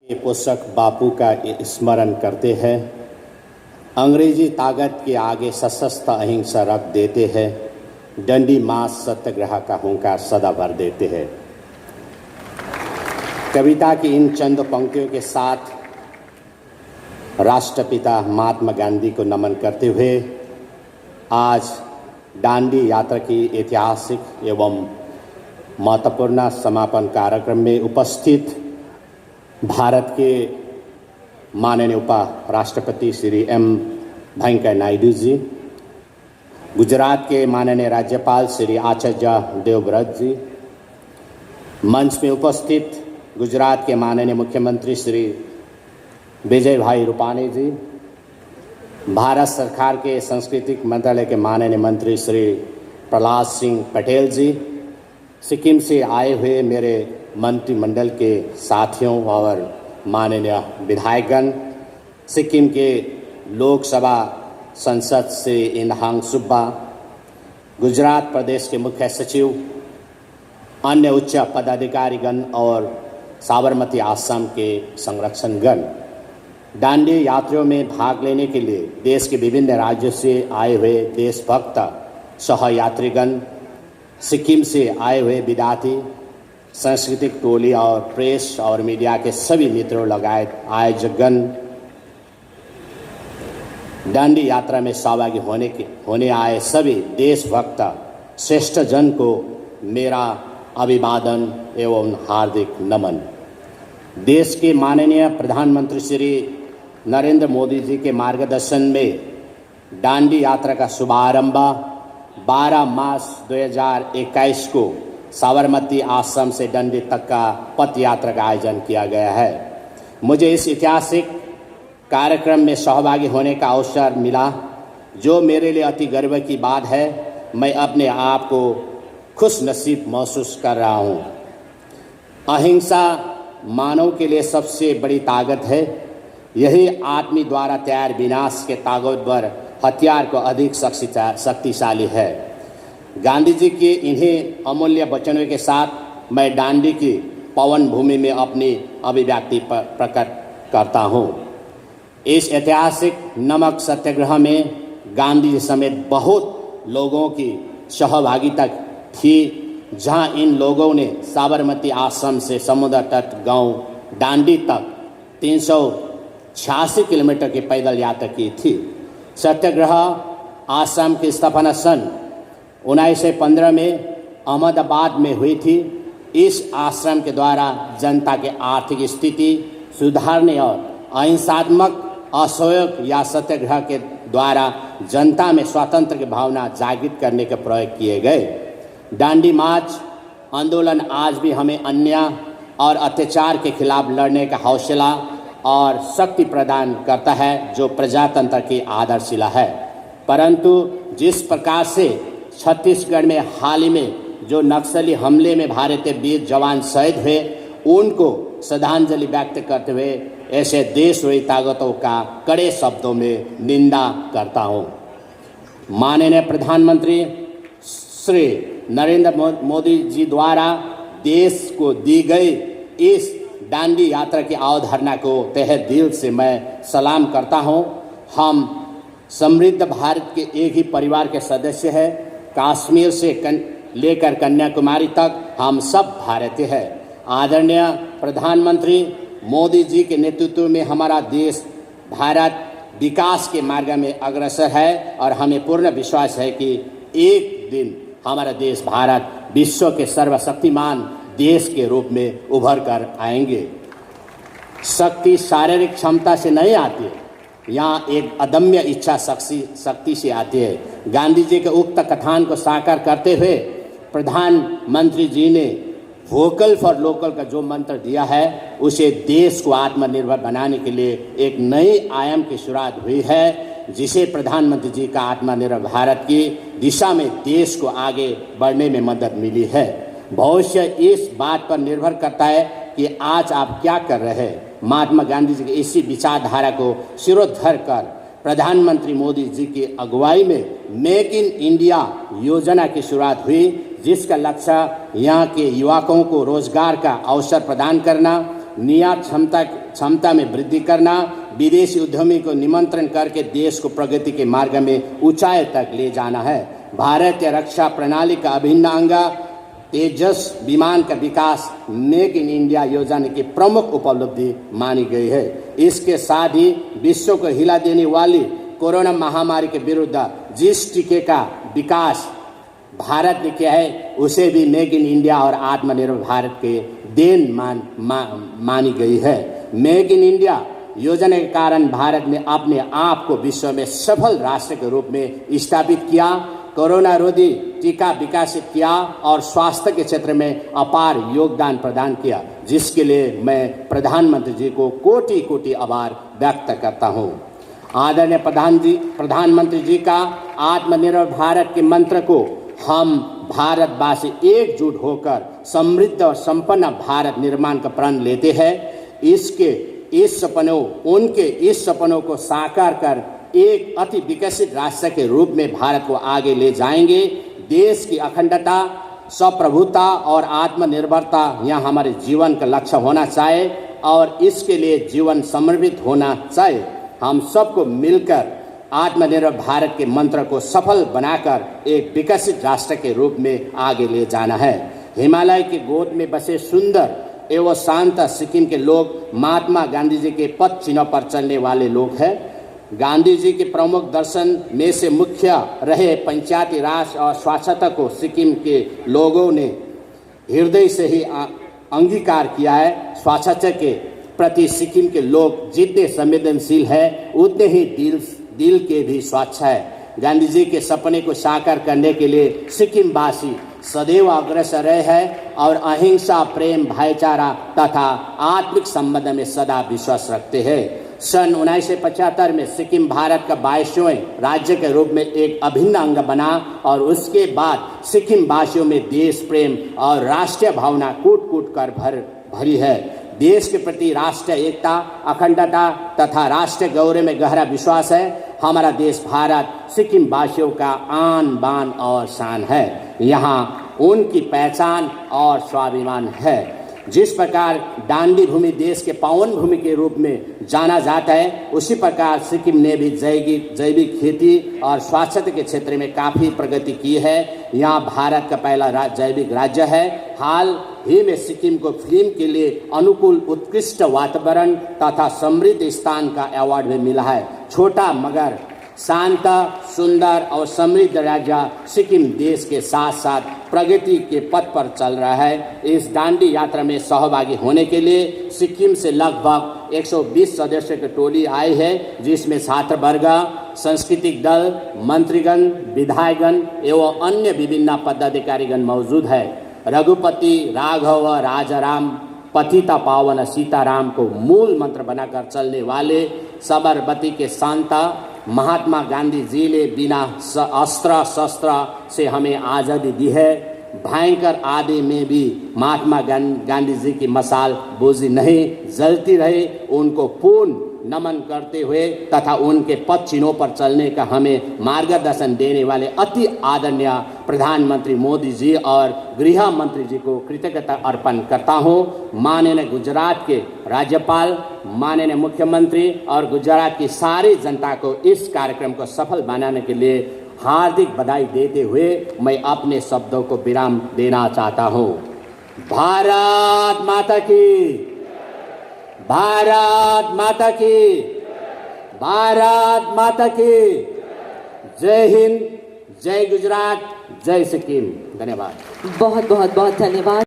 ये पोषक बापू का स्मरण करते हैं। अंग्रेजी ताकत के आगे सशस्त्र अहिंसा रख देते हैं। डंडी मास सत्याग्रह का हुंकार सदा भर देते हैं। कविता की इन चंद पंक्तियों के साथ राष्ट्रपिता महात्मा गांधी को नमन करते हुए आज दांडी यात्रा की ऐतिहासिक एवं महत्वपूर्ण समापन कार्यक्रम में उपस्थित भारत के माननीय उपराष्ट्रपति श्री एम वेंकैया नायडू जी, गुजरात के माननीय राज्यपाल श्री आचार्य देवव्रत जी, मंच में उपस्थित गुजरात के माननीय मुख्यमंत्री श्री विजय भाई रूपाणी जी, भारत सरकार के सांस्कृतिक मंत्रालय के माननीय मंत्री श्री प्रहलाद सिंह पटेल जी, सिक्किम से आए हुए मेरे मंत्रिमंडल के साथियों और माननीय विधायकगण, सिक्किम के लोकसभा संसद से इंधांग सुब्बा, गुजरात प्रदेश के मुख्य सचिव, अन्य उच्च पदाधिकारीगण और साबरमती आश्रम के संरक्षणगण, दांडी यात्रियों में भाग लेने के लिए देश के विभिन्न राज्यों से आए हुए देशभक्त सहयात्रीगण, सिक्किम से आए हुए विद्यार्थी, सांस्कृतिक टोली और प्रेस और मीडिया के सभी मित्रों लगायत आयोजकगण, दांडी यात्रा में सहभागी होने आए सभी देशभक्त श्रेष्ठ जन को मेरा अभिवादन एवं हार्दिक नमन। देश के माननीय प्रधानमंत्री श्री नरेंद्र मोदी जी के मार्गदर्शन में दांडी यात्रा का शुभारंभ 12 मार्च 2021 को साबरमती आश्रम से दांडी तक का पथ यात्रा का आयोजन किया गया है। मुझे इस ऐतिहासिक कार्यक्रम में सहभागी होने का अवसर मिला, जो मेरे लिए अति गर्व की बात है। मैं अपने आप को खुश नसीब महसूस कर रहा हूँ। अहिंसा मानव के लिए सबसे बड़ी ताकत है। यही आदमी द्वारा तैयार विनाश के ताकतवर हथियार को अधिक शक्तिशाली है। गांधी जी के इन्हीं अमूल्य वचनों के साथ मैं दांडी की पावन भूमि में अपनी अभिव्यक्ति प्रकट करता हूँ। इस ऐतिहासिक नमक सत्याग्रह में गांधी जी समेत बहुत लोगों की सहभागिता थी, जहाँ इन लोगों ने साबरमती आश्रम से समुद्र तट गांव दांडी तक 386 किलोमीटर की पैदल यात्रा की थी। सत्याग्रह आश्रम की स्थापना सन 1915 में अहमदाबाद में हुई थी। इस आश्रम के द्वारा जनता के आर्थिक स्थिति सुधारने और अहिंसात्मक असहयोग या सत्याग्रह के द्वारा जनता में स्वातंत्र की भावना जागृत करने के प्रयोग किए गए। दांडी मार्च आंदोलन आज भी हमें अन्याय और अत्याचार के खिलाफ लड़ने का हौसला और शक्ति प्रदान करता है, जो प्रजातंत्र की आधारशिला है। परंतु जिस प्रकार से छत्तीसगढ़ में हाल ही में जो नक्सली हमले में भारतीय वीर जवान शहीद हुए, उनको श्रद्धांजलि व्यक्त करते हुए ऐसे देशद्रोही ताकतों का कड़े शब्दों में निंदा करता हूँ। माननीय प्रधानमंत्री श्री नरेंद्र मोदी जी द्वारा देश को दी गई इस दांडी यात्रा की अवधारणा को तहे दिल से मैं सलाम करता हूँ। हम समृद्ध भारत के एक ही परिवार के सदस्य हैं। कश्मीर से लेकर कन्याकुमारी तक हम सब भारतीय हैं। आदरणीय प्रधानमंत्री मोदी जी के नेतृत्व में हमारा देश भारत विकास के मार्ग में अग्रसर है और हमें पूर्ण विश्वास है कि एक दिन हमारा देश भारत विश्व के सर्वशक्तिमान देश के रूप में उभर कर आएंगे। शक्ति शारीरिक क्षमता से नहीं आती है, यहाँ एक अदम्य इच्छा शक्ति से आती है। गांधी जी के उक्त कथन को साकार करते हुए प्रधानमंत्री जी ने वोकल फॉर लोकल का जो मंत्र दिया है, उसे देश को आत्मनिर्भर बनाने के लिए एक नई आयाम की शुरुआत हुई है, जिसे प्रधानमंत्री जी का आत्मनिर्भर भारत की दिशा में देश को आगे बढ़ने में मदद मिली है। भविष्य इस बात पर निर्भर करता है कि आज आप क्या कर रहे हैं। महात्मा गांधी जी की इसी विचारधारा को सिरोधर कर प्रधानमंत्री मोदी जी की अगुवाई में मेक इन इंडिया योजना की शुरुआत हुई, जिसका लक्ष्य यहाँ के युवकों को रोजगार का अवसर प्रदान करना, निर्यात क्षमता में वृद्धि करना, विदेशी उद्यमी को निमंत्रण करके देश को प्रगति के मार्ग में ऊंचाई तक ले जाना है। भारतीय रक्षा प्रणाली का अभिन्न अंग तेजस विमान का विकास मेक इन इंडिया योजना की प्रमुख उपलब्धि मानी गई है। इसके साथ ही विश्व को हिला देने वाली कोरोना महामारी के विरुद्ध जिस टीके का विकास भारत ने किया है उसे भी मेक इन इंडिया और आत्मनिर्भर भारत के देन मानी गई है। मेक इन इंडिया योजना के कारण भारत ने अपने आप को विश्व में सफल राष्ट्र के रूप में स्थापित किया, कोरोना रोधी टीका विकसित किया और स्वास्थ्य के क्षेत्र में अपार योगदान प्रदान किया, जिसके लिए मैं प्रधानमंत्री जी को कोटि कोटि आभार व्यक्त करता हूँ। आदरणीय प्रधानमंत्री जी का आत्मनिर्भर भारत के मंत्र को हम भारतवासी एकजुट होकर समृद्ध और संपन्न भारत निर्माण का प्रण लेते हैं। उनके इस सपनों को साकार कर एक अति विकसित राष्ट्र के रूप में भारत को आगे ले जाएंगे। देश की अखंडता, स्वप्रभुता और आत्मनिर्भरता यह हमारे जीवन का लक्ष्य होना चाहिए और इसके लिए जीवन समर्पित होना चाहिए। हम सबको मिलकर आत्मनिर्भर भारत के मंत्र को सफल बनाकर एक विकसित राष्ट्र के रूप में आगे ले जाना है। हिमालय की गोद में बसे सुंदर एवं शांत सिक्किम के लोग महात्मा गांधी जी के पद चिन्ह पर चलने वाले लोग हैं। गांधी जी के प्रमुख दर्शन में से मुख्य रहे पंचायती राज और स्वच्छता को सिक्किम के लोगों ने हृदय से ही अंगीकार किया है। स्वच्छता के प्रति सिक्किम के लोग जितने संवेदनशील हैं उतने ही दिल के भी स्वच्छ है। गांधी जी के सपने को साकार करने के लिए सिक्किम वासी सदैव अग्रसर रहे हैं और अहिंसा, प्रेम, भाईचारा तथा आत्मिक संबंध में सदा विश्वास रखते हैं। सन 1975 में सिक्किम भारत का 22वें राज्य के रूप में एक अभिन्न अंग बना और उसके बाद सिक्किम वासियों में देश प्रेम और राष्ट्रीय भावना कूट कूट कर भरी है। देश के प्रति राष्ट्रीय एकता, अखंडता तथा राष्ट्रीय गौरव में गहरा विश्वास है। हमारा देश भारत सिक्किम वासियों का आन बान और शान है। यहाँ उनकी पहचान और स्वाभिमान है। जिस प्रकार दांडी भूमि देश के पावन भूमि के रूप में जाना जाता है, उसी प्रकार सिक्किम ने भी जैविक खेती और स्वच्छता के क्षेत्र में काफ़ी प्रगति की है। यहाँ भारत का पहला जैविक राज्य है। हाल ही में सिक्किम को फिल्म के लिए अनुकूल उत्कृष्ट वातावरण तथा समृद्ध स्थान का अवार्ड भी मिला है। छोटा मगर शांत, सुंदर और समृद्ध राज्य सिक्किम देश के साथ साथ प्रगति के पथ पर चल रहा है। इस दांडी यात्रा में सहभागी होने के लिए सिक्किम से लगभग 120 सदस्यों की टोली आई है, जिसमें छात्र वर्ग, सांस्कृतिक दल, मंत्रीगण, विधायकगण एवं अन्य विभिन्न पदाधिकारीगण मौजूद है। रघुपति राघव राजाराम पतिता पावन सीताराम को मूल मंत्र बनाकर चलने वाले साबरमती के संत महात्मा गांधी जी ने बिना अस्त्र शस्त्र से हमें आज़ादी दी है। भयंकर आदि में भी महात्मा गांधी जी की मशाल बुझी नहीं, जलती रहे। उनको पूर्ण नमन करते हुए तथा उनके पद चिन्हों पर चलने का हमें मार्गदर्शन देने वाले अति आदरणीय प्रधानमंत्री मोदी जी और गृह मंत्री जी को कृतज्ञता अर्पण करता हूँ। माननीय गुजरात के राज्यपाल, माननीय मुख्यमंत्री और गुजरात की सारी जनता को इस कार्यक्रम को सफल बनाने के लिए हार्दिक बधाई देते हुए मैं अपने शब्दों को विराम देना चाहता हूँ। भारत माता की, भारत माता की, भारत माता की। जय हिंद, जय गुजरात, जय सिक्किम। धन्यवाद। बहुत धन्यवाद।